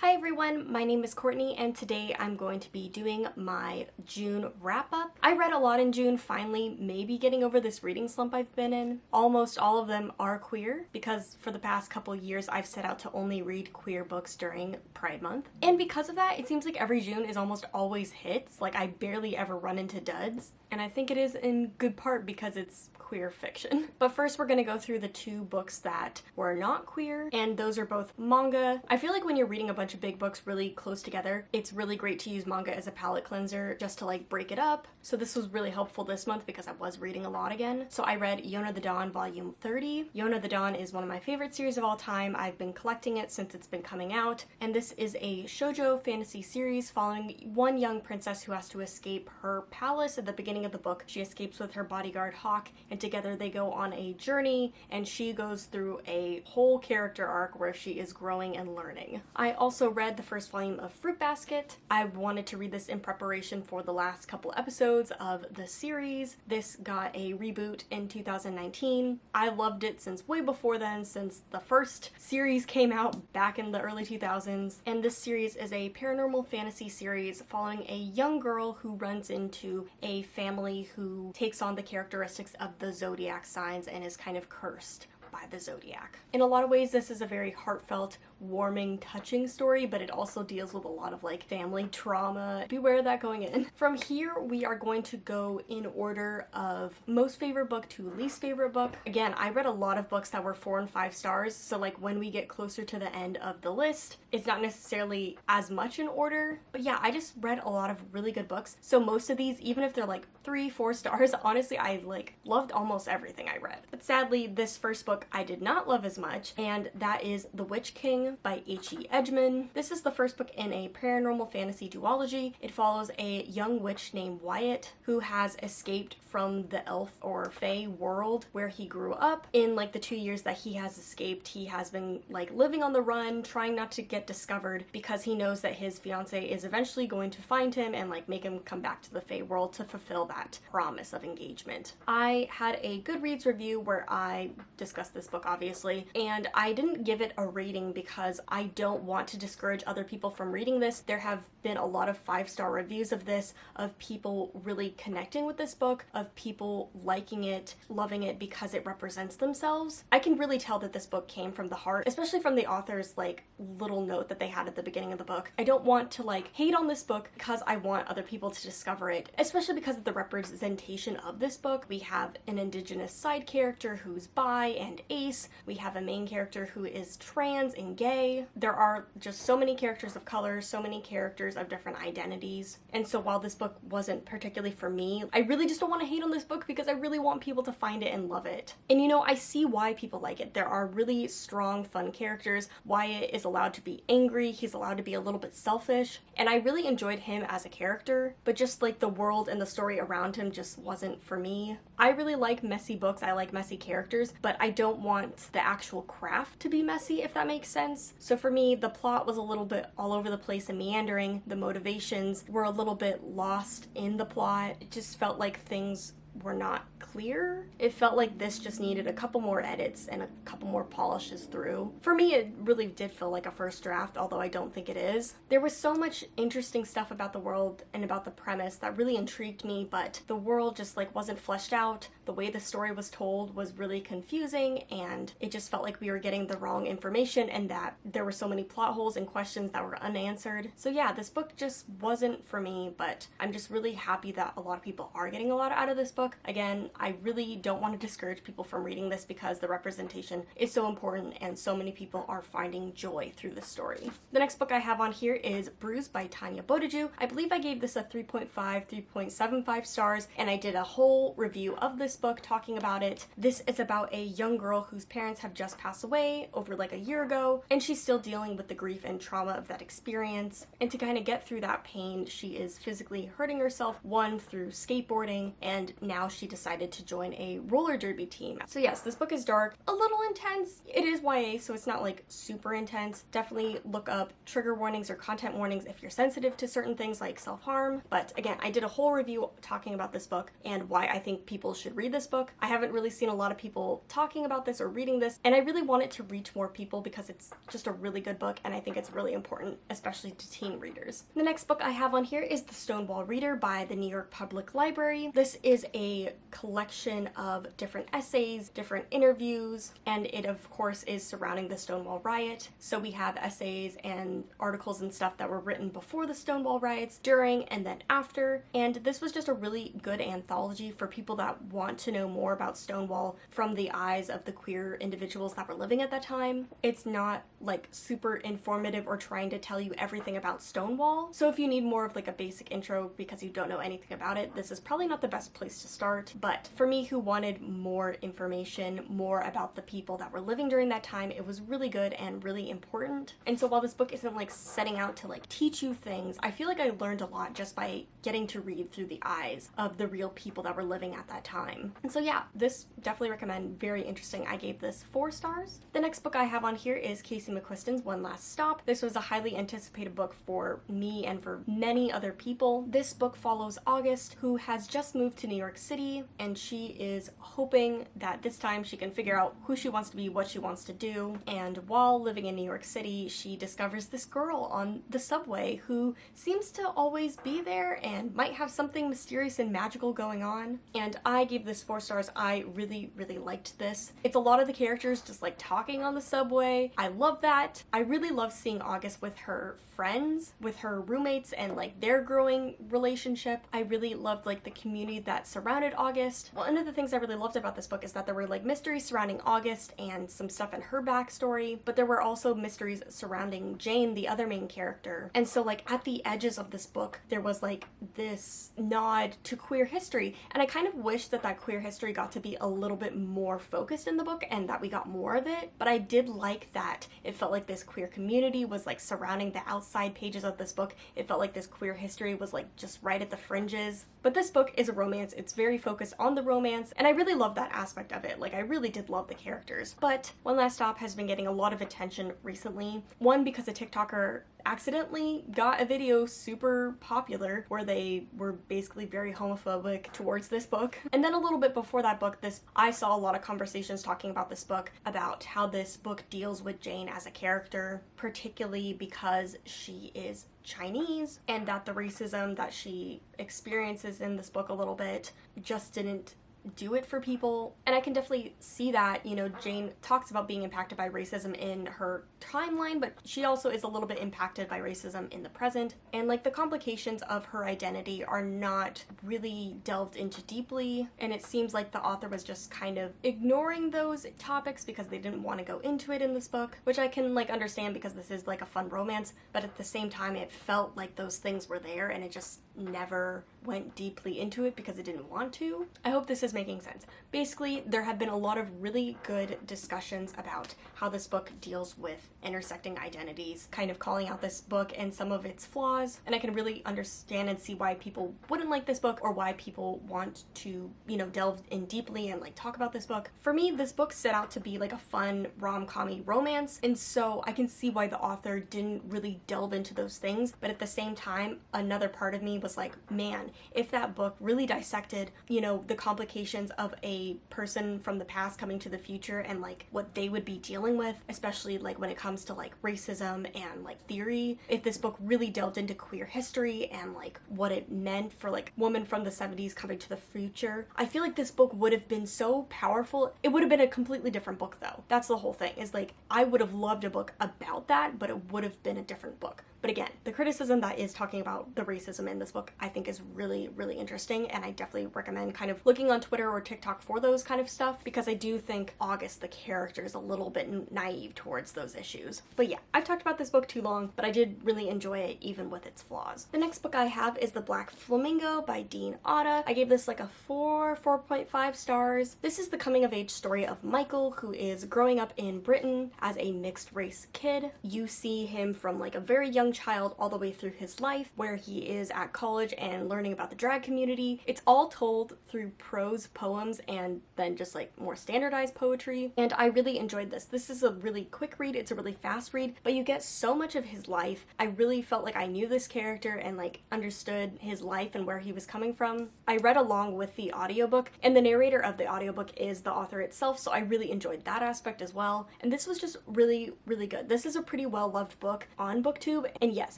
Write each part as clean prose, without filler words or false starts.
Hi everyone, my name is Courtney and today I'm going to be doing my June wrap-up. I read a lot in June, finally maybe getting over this reading slump I've been in. Almost all of them are queer because for the past couple years I've set out to only read queer books during Pride Month. And because of that, it seems like every June is almost always hits, like I barely ever run into duds. And I think it is in good part because it's queer fiction. But first we're gonna go through the two books that were not queer, and those are both manga. I feel like when you're reading a bunch of big books really close together, it's really great to use manga as a palate cleanser just to like break it up. So this was really helpful this month because I was reading a lot again. So I read Iona The Dawn volume 30. Iona The Dawn is one of my favorite series of all time. I've been collecting it since it's been coming out, and this is a shoujo fantasy series following one young princess who has to escape her palace. At the beginning of the book, she escapes with her bodyguard Hawk, and together they go on a journey, and she goes through a whole character arc where she is growing and learning. I also read the first volume of Fruit Basket. I wanted to read this in preparation for the last couple episodes of the series. This got a reboot in 2019. I loved it since way before then, since the first series came out back in the early 2000s. And this series is a paranormal fantasy series following a young girl who runs into a family who takes on the characteristics of the zodiac signs and is kind of cursed by the zodiac. In a lot of ways, this is a very heartfelt, warming, touching story, but it also deals with a lot of like family trauma. Beware of that going in. From here, we are going to go in order of most favorite book to least favorite book. Again, I read a lot of books that were 4 and 5 stars, so like when we get closer to the end of the list, it's not necessarily as much in order. But yeah, I just read a lot of really good books. So most of these, even if they're like 3, 4 stars, honestly, I like loved almost everything I read. But sadly, this first book I did not love as much, and that is The Witch King by H.E. Edgman. This is the first book in a paranormal fantasy duology. It follows a young witch named Wyatt who has escaped from the elf or fae world where he grew up. In like the 2 years that he has escaped, he has been like living on the run, trying not to get discovered because he knows that his fiance is eventually going to find him and like make him come back to the fae world to fulfill that promise of engagement. I had a Goodreads review where I discussed this book obviously, and I didn't give it a rating because I don't want to discourage other people from reading this. There have been a lot of 5-star reviews of this, of people really connecting with this book, of people liking it, loving it because it represents themselves. I can really tell that this book came from the heart, especially from the author's like little note that they had at the beginning of the book. I don't want to like hate on this book because I want other people to discover it, especially because of the representation of this book. We have an indigenous side character who's bi and ace. We have a main character who is trans and gay. There are just so many characters of color, so many characters of different identities. And so while this book wasn't particularly for me, I really just don't want to hate on this book because I really want people to find it and love it. And you know, I see why people like it. There are really strong, fun characters. Wyatt is allowed to be angry. He's allowed to be a little bit selfish. And I really enjoyed him as a character, but just like the world and the story around him just wasn't for me. I really like messy books. I like messy characters, but I don't want the actual craft to be messy, if that makes sense. So for me, the plot was a little bit all over the place and meandering. The motivations were a little bit lost in the plot. It just felt like things were not clear. It felt like this just needed a couple more edits and a couple more polishes through. For me, it really did feel like a first draft, although I don't think it is. There was so much interesting stuff about the world and about the premise that really intrigued me, but the world just like wasn't fleshed out. The way the story was told was really confusing, and it just felt like we were getting the wrong information and that there were so many plot holes and questions that were unanswered. So yeah, this book just wasn't for me, but I'm just really happy that a lot of people are getting a lot out of this book. Again, I really don't want to discourage people from reading this because the representation is so important and so many people are finding joy through the story. The next book I have on here is Bruised by Tanya Bodaju. I believe I gave this a 3.5, 3.75 stars, and I did a whole review of this book talking about it. This is about a young girl whose parents have just passed away over like a year ago, and she's still dealing with the grief and trauma of that experience. And to kind of get through that pain, she is physically hurting herself, one through skateboarding, and now she decided to join a roller derby team. So yes, this book is dark, a little intense. It is YA, so it's not like super intense. Definitely look up trigger warnings or content warnings if you're sensitive to certain things like self-harm. But again, I did a whole review talking about this book and why I think people should read this book. I haven't really seen a lot of people talking about this or reading this, and I really want it to reach more people because it's just a really good book, and I think it's really important, especially to teen readers. The next book I have on here is The Stonewall Reader by the New York Public Library. This is a collection of different essays, different interviews, and it of course is surrounding the Stonewall riot. So we have essays and articles and stuff that were written before the Stonewall riots, during, and then after. And this was just a really good anthology for people that want to know more about Stonewall from the eyes of the queer individuals that were living at that time. It's not like super informative or trying to tell you everything about Stonewall. So if you need more of like a basic intro because you don't know anything about it, this is probably not the best place to start. But for me who wanted more information, more about the people that were living during that time, it was really good and really important. And so while this book isn't like setting out to like teach you things, I feel like I learned a lot just by getting to read through the eyes of the real people that were living at that time. And so yeah, this definitely recommend, very interesting. I gave this 4 stars. The next book I have on here is Casey McQuiston's One Last Stop. This was a highly anticipated book for me and for many other people. This book follows August, who has just moved to New York City, and she is hoping that this time she can figure out who she wants to be, what she wants to do. And while living in New York City, she discovers this girl on the subway who seems to always be there and might have something mysterious and magical going on. And I gave this 4 stars. I really liked this. It's a lot of the characters just like talking on the subway. I love that. I really love seeing August with her friends, with her roommates, and like their growing relationship. I really loved like the community that surrounded August. One of the things I really loved about this book is that there were like mysteries surrounding August and some stuff in her backstory, but there were also mysteries surrounding Jane, the other main character. And so like at the edges of this book, there was like this nod to queer history, and I kind of wish that that queer history got to be a little bit more focused in the book and that we got more of it. But I did like that it felt like this queer community was like surrounding the outside pages of this book. It felt like this queer history was like just right at the fringes. But this book is a romance. It's very focused on the romance, and I really love that aspect of it. Like I really did love the characters. But One Last Stop has been getting a lot of attention recently. One, because a TikToker accidentally got a video super popular where they were basically very homophobic towards this book. And then a little bit before that book, I saw a lot of conversations talking about this book, about how this book deals with Jane as a character, particularly because she is Chinese, and that the racism that she experiences in this book a little bit just didn't do it for people. And I can definitely see that, you know, Jane talks about being impacted by racism in her timeline, but she also is a little bit impacted by racism in the present. And like the complications of her identity are not really delved into deeply, and it seems like the author was just kind of ignoring those topics because they didn't want to go into it in this book, which I can like understand because this is like a fun romance, but at the same time it felt like those things were there and it just never went deeply into it because it didn't want to. I hope this is making sense. Basically, there have been a lot of really good discussions about how this book deals with intersecting identities, kind of calling out this book and some of its flaws, and I can really understand and see why people wouldn't like this book or why people want to, you know, delve in deeply and like talk about this book. For me, this book set out to be like a fun rom-com-y romance, and so I can see why the author didn't really delve into those things, but at the same time, another part of me was like, man, if that book really dissected, you know, the complications of a person from the past coming to the future and like what they would be dealing with, especially like when it comes to like racism and like theory, if this book really delved into queer history and like what it meant for like women from the 70s coming to the future, I feel like this book would have been so powerful. It would have been a completely different book though. That's the whole thing, is like I would have loved a book about that, but it would have been a different book. But again, the criticism that is talking about the racism in this book I think is really interesting, and I definitely recommend kind of looking on Twitter or TikTok for those kind of stuff, because I do think August, the character, is a little bit naive towards those issues. But yeah, I've talked about this book too long, but I did really enjoy it even with its flaws. The next book I have is The Black Flamingo by Dean Otta. I gave this like a 4.5 stars. This is the coming of age story of Michael, who is growing up in Britain as a mixed race kid. You see him from like a very young young child all the way through his life, where he is at college and learning about the drag community. It's all told through prose poems and then just like more standardized poetry, and I really enjoyed this. This is a really quick read, it's a really fast read, but you get so much of his life. I really felt like I knew this character and like understood his life and where he was coming from. I read along with the audiobook, and the narrator of the audiobook is the author itself, so I really enjoyed that aspect as well. And this was just really, really good. This is a pretty well-loved book on BookTube, and yes,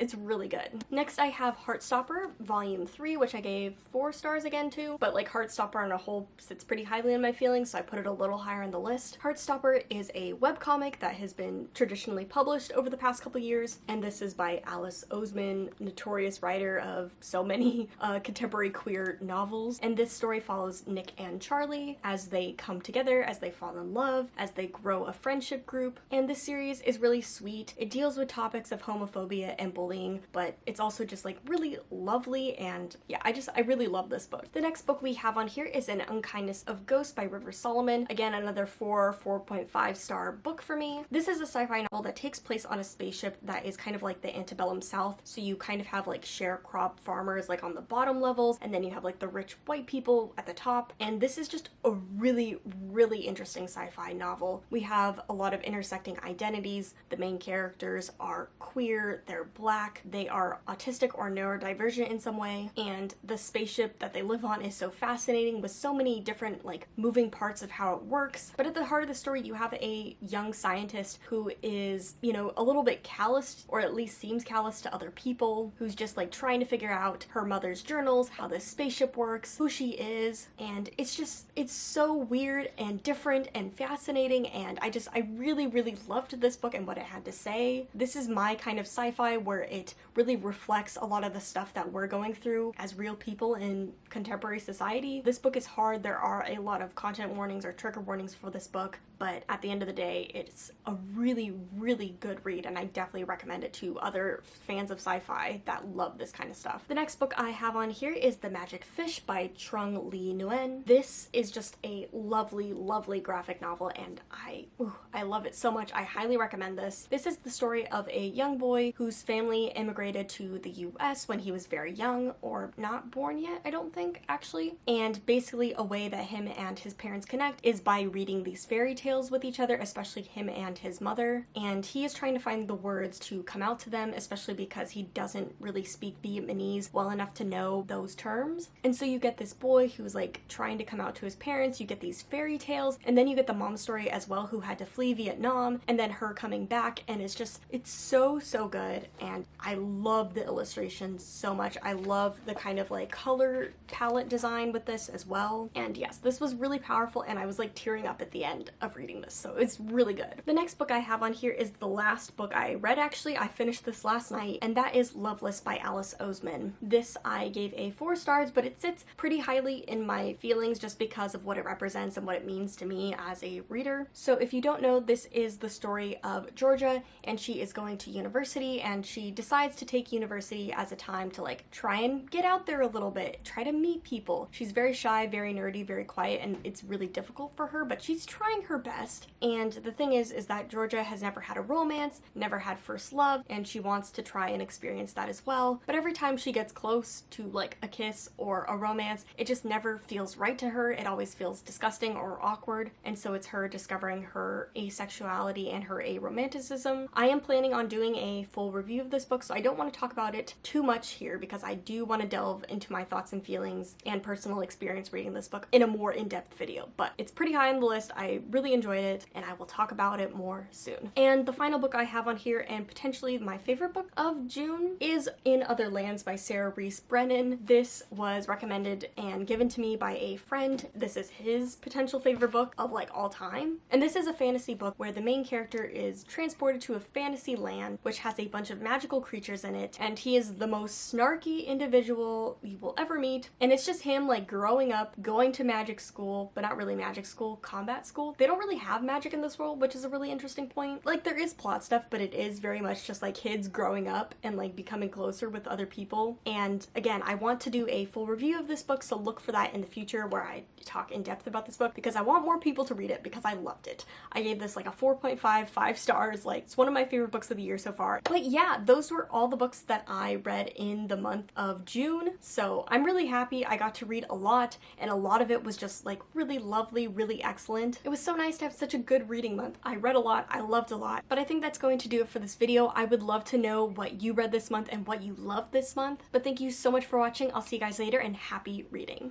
it's really good. Next I have Heartstopper, Volume 3, which I gave 4 stars again to, but like Heartstopper on a whole sits pretty highly in my feelings, so I put it a little higher on the list. Heartstopper is a webcomic that has been traditionally published over the past couple years, and this is by Alice Oseman, notorious writer of so many contemporary queer novels. And this story follows Nick and Charlie as they come together, as they fall in love, as they grow a friendship group. And this series is really sweet. It deals with topics of homophobia and bullying, but it's also just like really lovely, and yeah, I really love this book. The next book we have on here is An Unkindness of Ghost by River Solomon. Again, another 4.5 star book for me. This is a sci-fi novel that takes place on a spaceship that is kind of like the antebellum South, so you kind of have like sharecrop farmers like on the bottom levels, and then you have like the rich white people at the top. And this is just a really, really interesting sci-fi novel. We have a lot of intersecting identities. The main characters are queer, they're black, they are autistic or neurodivergent in some way, and the spaceship that they live on is so fascinating with so many different like moving parts of how it works. But at the heart of the story, you have a young scientist who is, you know, a little bit callous, or at least seems callous to other people, who's just like trying to figure out her mother's journals, how this spaceship works, who she is, and it's so weird and different and fascinating, and I really, really loved this book and what it had to say. This is my kind of sci-fi where it really reflects a lot of the stuff that we're going through as real people in contemporary society. This book is hard. There are a lot of content warnings or trigger warnings for this book, but at the end of the day, it's a really, really good read, and I definitely recommend it to other fans of sci-fi that love this kind of stuff. The next book I have on here is The Magic Fish by Trung Le Nguyen. This is just a lovely, lovely graphic novel, and I love it so much. I highly recommend this. This is the story of a young boy whose family immigrated to the US when he was very young, or not born yet, I don't think, actually. And basically a way that him and his parents connect is by reading these fairy tales with each other, especially him and his mother. And he is trying to find the words to come out to them, especially because he doesn't really speak Vietnamese well enough to know those terms. And so you get this boy who's like trying to come out to his parents, you get these fairy tales, and then you get the mom story as well, who had to flee Vietnam, and then her coming back, and it's so good. And I love the illustrations so much. I love the kind of like color palette design with this as well. And yes, this was really powerful, and I was like tearing up at the end of reading this, so it's really good. The next book I have on here is the last book I read, actually. I finished this last night, and that is Loveless by Alice Oseman. This I gave a 4 stars, but it sits pretty highly in my feelings just because of what it represents and what it means to me as a reader. So if you don't know, this is the story of Georgia, and she is going to university, and she decides to take university as a time to like try and get out there a little bit, try to meet people. She's very shy, very nerdy, very quiet, and it's really difficult for her, but she's trying her best. And the thing is that Georgia has never had a romance, never had first love, and she wants to try and experience that as well. But every time she gets close to like a kiss or a romance, it just never feels right to her. It always feels disgusting or awkward. And so it's her discovering her asexuality and her aromanticism. I am planning on doing a full review of this book, so I don't want to talk about it too much here because I do want to delve into my thoughts and feelings and personal experience reading this book in a more in-depth video. But it's pretty high on the list. I really enjoyed it, and I will talk about it more soon. And the final book I have on here, and potentially my favorite book of June, is In Other Lands by Sarah Reese Brennan. This was recommended and given to me by a friend. This is his potential favorite book of like all time. And this is a fantasy book where the main character is transported to a fantasy land which has a bunch of magical creatures in it, and he is the most snarky individual you will ever meet. And it's just him like growing up, going to magic school, but not really magic school, combat school. They don't really have magic in this world, which is a really interesting point. Like, there is plot stuff, but it is very much just like kids growing up and like becoming closer with other people. And again, I want to do a full review of this book, so look for that in the future where I talk in depth about this book, because I want more people to read it because I loved it. I gave this like a 4.5, 5 stars. Like, it's one of my favorite books of the year so far. But yeah, those were all the books that I read in the month of June. So I'm really happy. I got to read a lot, and a lot of it was just like really lovely, really excellent. It was so nice to have such a good reading month. I read a lot, I loved a lot. But I think that's going to do it for this video. I would love to know what you read this month and what you loved this month. But thank you so much for watching. I'll see you guys later, and happy reading.